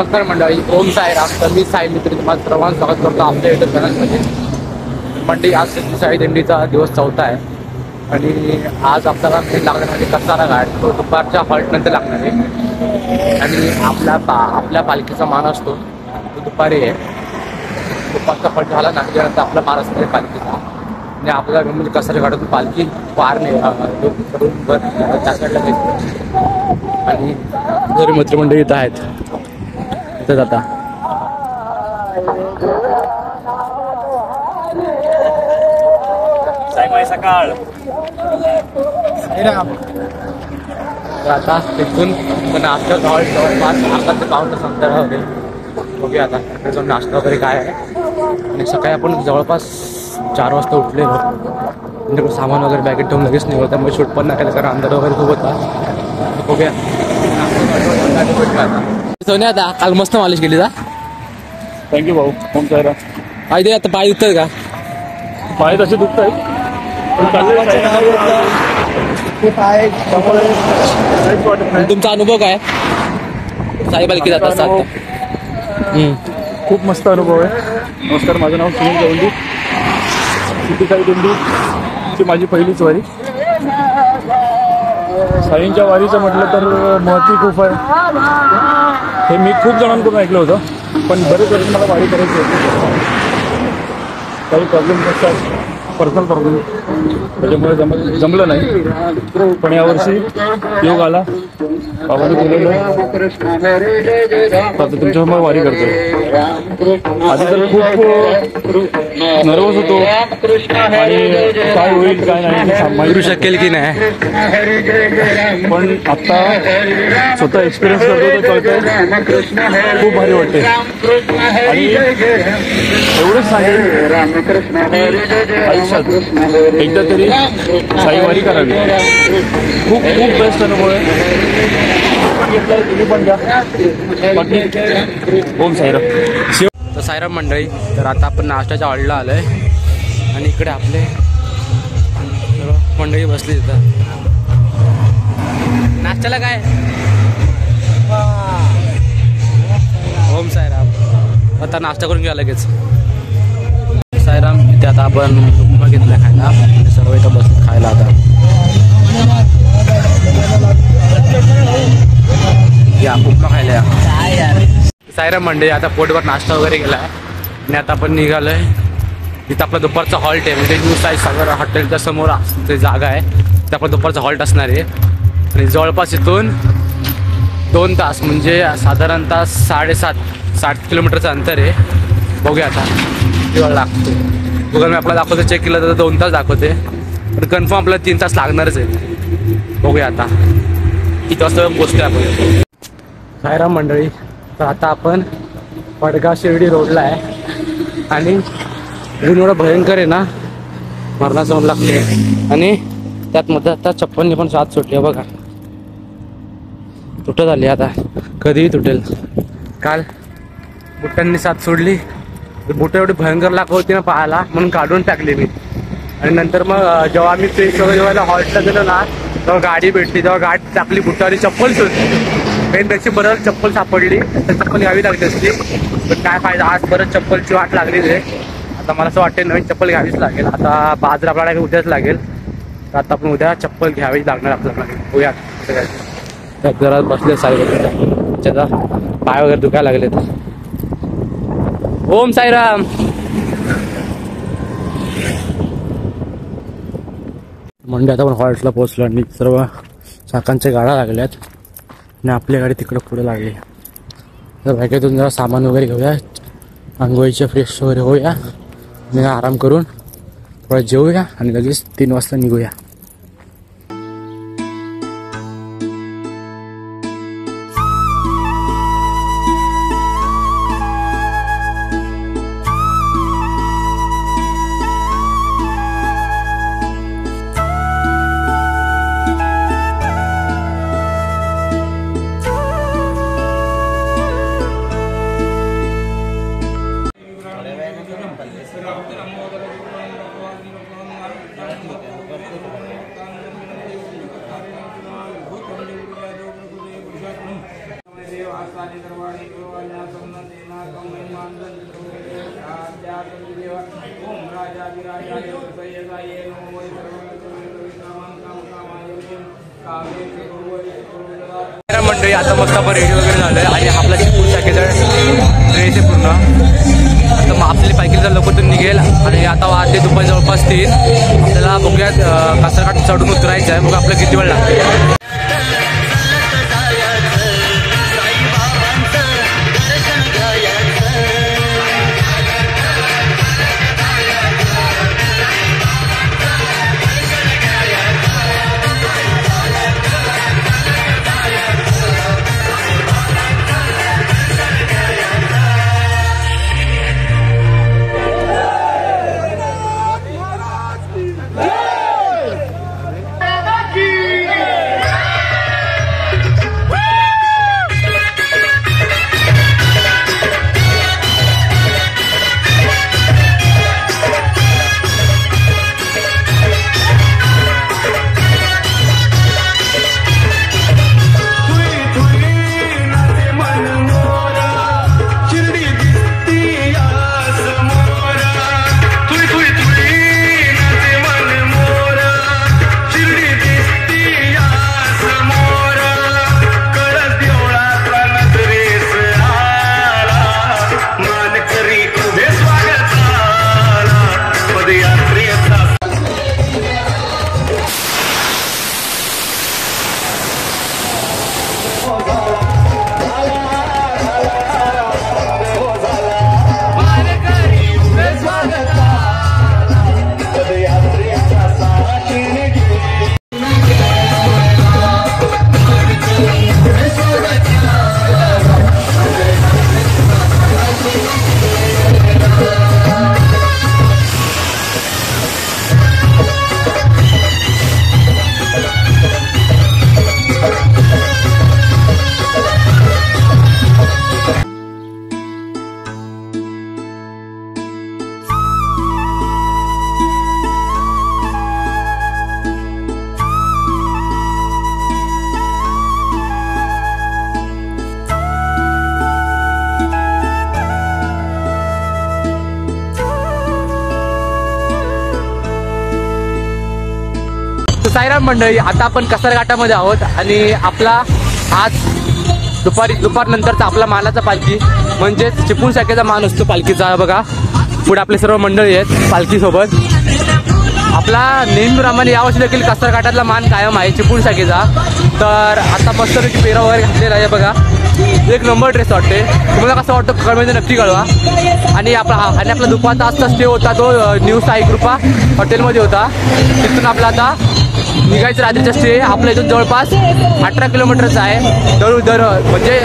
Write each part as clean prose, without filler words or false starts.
नमस्कार मंडळी, ओम साईराम. तर मी साई मित्र तुम्हाला सर्वांचं स्वागत करतो आपल्या युट्यूब चॅनलमध्ये. मंडळी, आज साई दिंडीचा दिवस 4था आहे आणि आज आपल्याला मेन लागणार म्हणजे कसारा घाट. तो दुपारच्या हॉल्टनंतर लागणार आहे आणि आपल्या पालखीचा मान असतो तो दुपारी आहे. दुपारचा हॉल्ट झाला ना त्यानंतर आपला मान असतो पालखीचा आणि आपल्याला म्हणजे कसारा घाटातून पालखी पारणे करून त्या साईडला घेतो आणि जरी मित्रमंडळी इथं आहेत इथं जाता. सकाळ तर आता तिथून नाश्ता हॉल्ट जवळपास अर्धा ते पाऊण तास अंतरावर आहे. बघूया आता तिकडे जाऊन नाश्ता वगैरे काय आहे. आणि सकाळी आपण जवळपास 4 वाजता उठलेलो म्हणजे सामान वगैरे बॅगेत ठेवून लगेच निघतो, त्यामुळे शूट पण नाही केलं कारण अंधार वगैरे खूप होता. बघूया सोन्या. आता काल मस्त मालिश केली जा. थँक्यू भाऊ. फोन करायला पाय दे. आता पाय दुखतात का? पाय तसे दुखत आहेत. तुमचा अनुभव काय साई पालखी जात असतात? खूप मस्त अनुभव आहे. नमस्कार, माझं नाव सुनील गवंडी. सिटी साई दिंडीची माझी पहिलीच वारी. साईंच्या वारीचं म्हटलं तर महत्त्व खूप आहे. हे मी खूप जणांकडून ऐकलं होतं, पण बरेच वर्ष मला वारी करायची होती. काही प्रॉब्लेम असतात, पर्सनल प्रॉब्लेम, त्याच्यामुळे जमलं नाही. पण यावर्षी योग आला, बाबांनी बोलवलं, आता तुमच्यासमोर वारी करतो. आधी तर खूप नर्वस होतो आणि काय होईल काय नाही माहिती शकेल की नाही, पण आता स्वतः एक्सपिरियन्स करतो तर कळतंय खूप भारी वाटते. आणि एवढंच सांगेल, आयुष्यात एकदा तरी साईवारी करावी. खूप खूप बेस्ट अनुभव आहे. तुम्ही पण घ्या. ओम साईराम. तर साईराम मंडळी, तर आता आपण नाश्त्याच्या हॉलला आलोय आणि इकडे आपले मंडळी बसली तिथं. नाश्त्याला काय? ओम साईराम. आता नाश्ता करून घ्या लगेच. साईराम. इथे आता आपण उपमा घेतला खायला आणि सर्व इथं बसत खायला. आता या उपमा खायला या. साईराम मंडळी, आता पोटभर नाश्ता वगैरे केला आहे आणि आता आपण निघालोय. इथं आपला दुपारचा हॉल्ट आहे म्हणजे न्यू साई सागर हॉटेलच्या समोर ते जागा आहे, तिथं आपला दुपारचा हॉल्ट असणार आहे. आणि जवळपास इथून 2 तास म्हणजे साधारणतः 7.5 किलोमीटरचं अंतर आहे. बघूया आता किती वेळ लागतो. गुगल मॅपला दाखवते, चेक केलं तर 2 तास दाखवते, पण कन्फर्म आपल्याला 3 तास लागणारच आहे. बघूया आता किती वाजता पोचतोय आपण. साईराम मंडळी, तर आता आपण वडगाव शिर्डी रोडला आहे आणि ऊन एवढं भयंकर आहे ना, मरणाचं ऊन लागते. आणि त्यात मध्ये आता चप्पलनी पण साथ सुटली आहे बघा, तुटत आली. आता कधीही तुटेल. काल बुटांनी साथ सोडली, बुटं एवढी भयंकर लागत होती ना पाहायला, म्हणून काढून टाकली मी. आणि नंतर मग जेव्हा आम्ही फ्रेश वगैरे जेव्हा हॉल्टला गेलो ना, तेव्हा गाडी भेटली, तेव्हा गाडी टाकली बुटावरी, चप्पल शोधली. पेनपेक्षा बरं चप्पल सापडली, तर चप्पल घ्यावी लागली असती, पण काय फायदा. आज परत चप्पलची वाट लागली आहे. आता मला असं वाटतं नवीन चप्पल घ्यावीच लागेल. आता बाजार आपल्याला उद्याच लागेल, तर आता आपण उद्या चप्पल घ्यावी लागणार आपल्याला. होऊया त्यात जरा बसले साईबाबा, त्याचा पाय वगैरे दुखायला लागलेत. ओम साईराम. म्हणजे आता आपण हॉल्टला पोहोचलो आणि सर्व चाकांच्या गाड्या लागल्यात आणि आपली गाडी तिकडं पुढे लागली. तर बॅगेतून जरा सामान वगैरे घेऊया, आंघोळीचे फ्रेश वगैरे होऊया आणि आराम करून थोडं जेवूया आणि लगेच 3 वाजता निघूया. मंडळी आता मस्त आपण रेडी वगैरे झालोय आणि आपला चिपळूण शाखेचा ड्रेस आहे पूर्ण. आता मग आपली पायकीचा लवकर निघेल आणि आता वाजते दुपारी जवळपास 3. आपल्याला बघूयात कासरघाट चढून उतरायचं आहे. बघा आपलं किती वेळ लागतो. साईराम मंडळी, आता आपण कासरघाटामध्ये आहोत आणि आपला आज दुपार नंतरचा आपला मानाचा पालखी म्हणजेच चिपळूण शाखेचा मान असतो पालखीचा. बघा पुढे आपले सर्व मंडळी आहेत पालखीसोबत. आपला नेहमीप्रमाणे यावर्षी देखील कासरघाटातला मान कायम आहे चिपळूण शाखेचा. तर आता मस्तपैकी पेरा वगैरे घातलेला आहे. बघा एक नंबर ड्रेस वाटते. तुम्हाला कसं वाटतं कमेंटमध्ये नक्की कळवा. आणि आपला दुपारचा आजचा स्टे होता तो न्यू साई कृपा हॉटेलमध्ये होता. तिथून आपला आता निघायचं रात्रीचा स्टे. आपल्या इथून जवळपास 18 किलोमीटरचा आहे. म्हणजे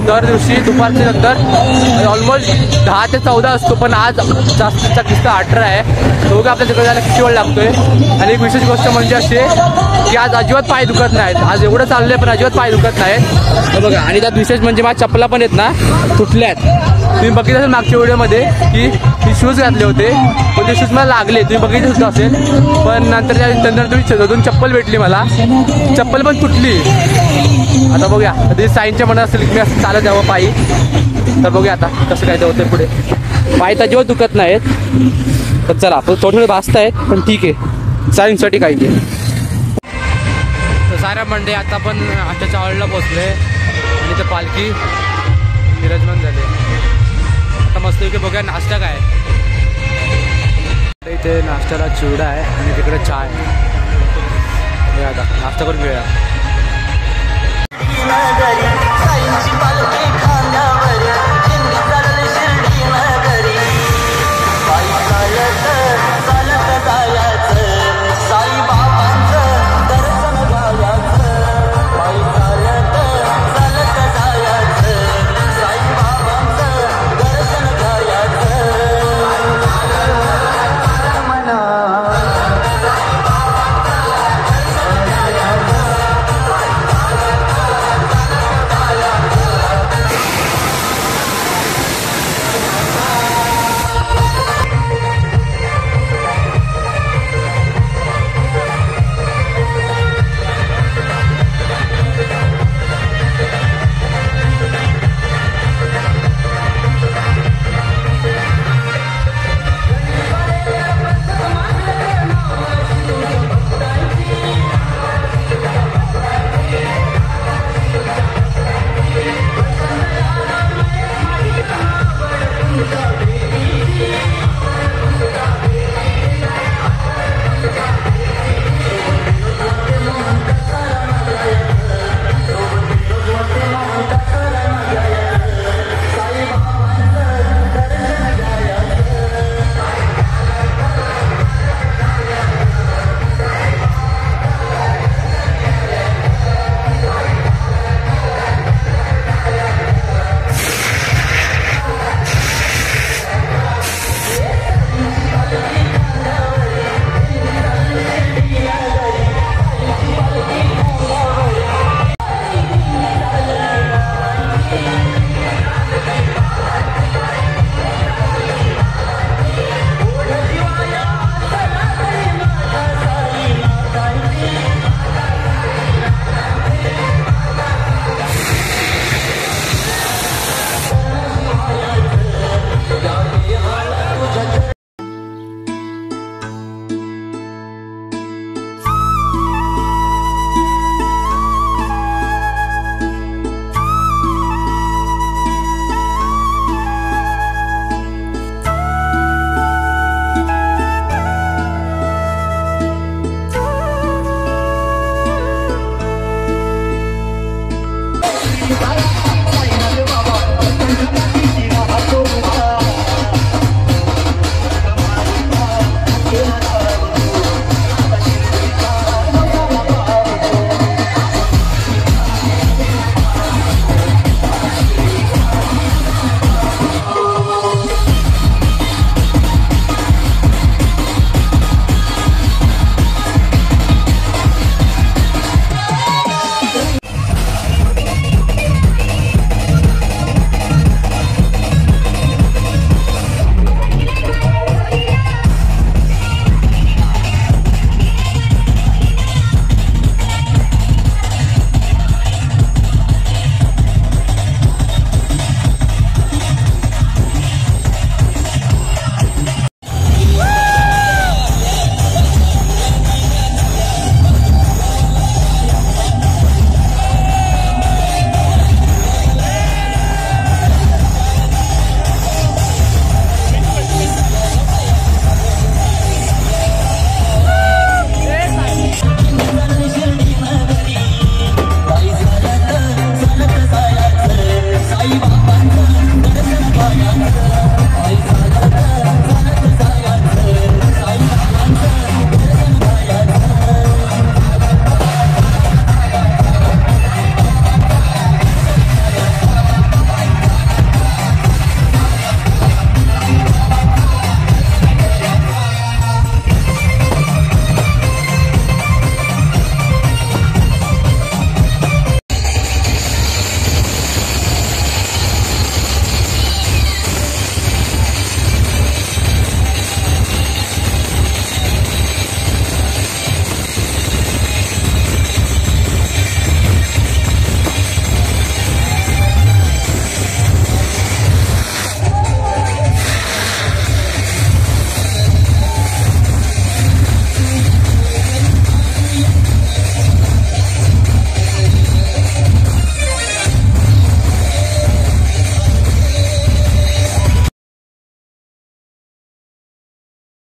दर दिवशी दुपारच्या नंतर ऑलमोस्ट 10 ते 14 असतो, पण आज जास्तीचा किस्सा 18 आहे. दोघं आपल्या तिकडे जायला किती वेळ लागतोय. आणि एक विशेष गोष्ट म्हणजे अशी की आज अजिबात पाय दुखत नाहीत. आज एवढं चाललंय पण अजिबात पाय दुखत नाहीत. बघा आणि त्यात विशेष म्हणजे माझ्या चपला पण आहेत ना तुटल्यात. तुम्ही बघितलं असेल मागच्या व्हिडिओमध्ये की मी शूज घातले होते पण ते शूज मला लागले. तुम्ही बघितलं सुद्धा असेल. पण नंतर तुम्ही दोन चप्पल भेटली मला, चप्पल पण तुटली. आता बघूया कधी साईंच्या मनात असेल की मी असं चालत जावं पायी. तर बघूया आता कसं काय होतं पुढे. पाय तर अजिबात दुखत नाहीत. तर चला आपण थोडे भासत आहेत पण ठीक आहे साईंसाठी काही नाही. तर साऱ्या मंडळी आता आपण आजच्या हॉलला पोहोचले आणि ते पालखी विराजमान झाले. आता मस्त बघूया नाश्ता काय. इथे नाश्त्याला चिवडा आहे आणि तिकडे चहा आहे. आता नाश्ता करून घेऊया.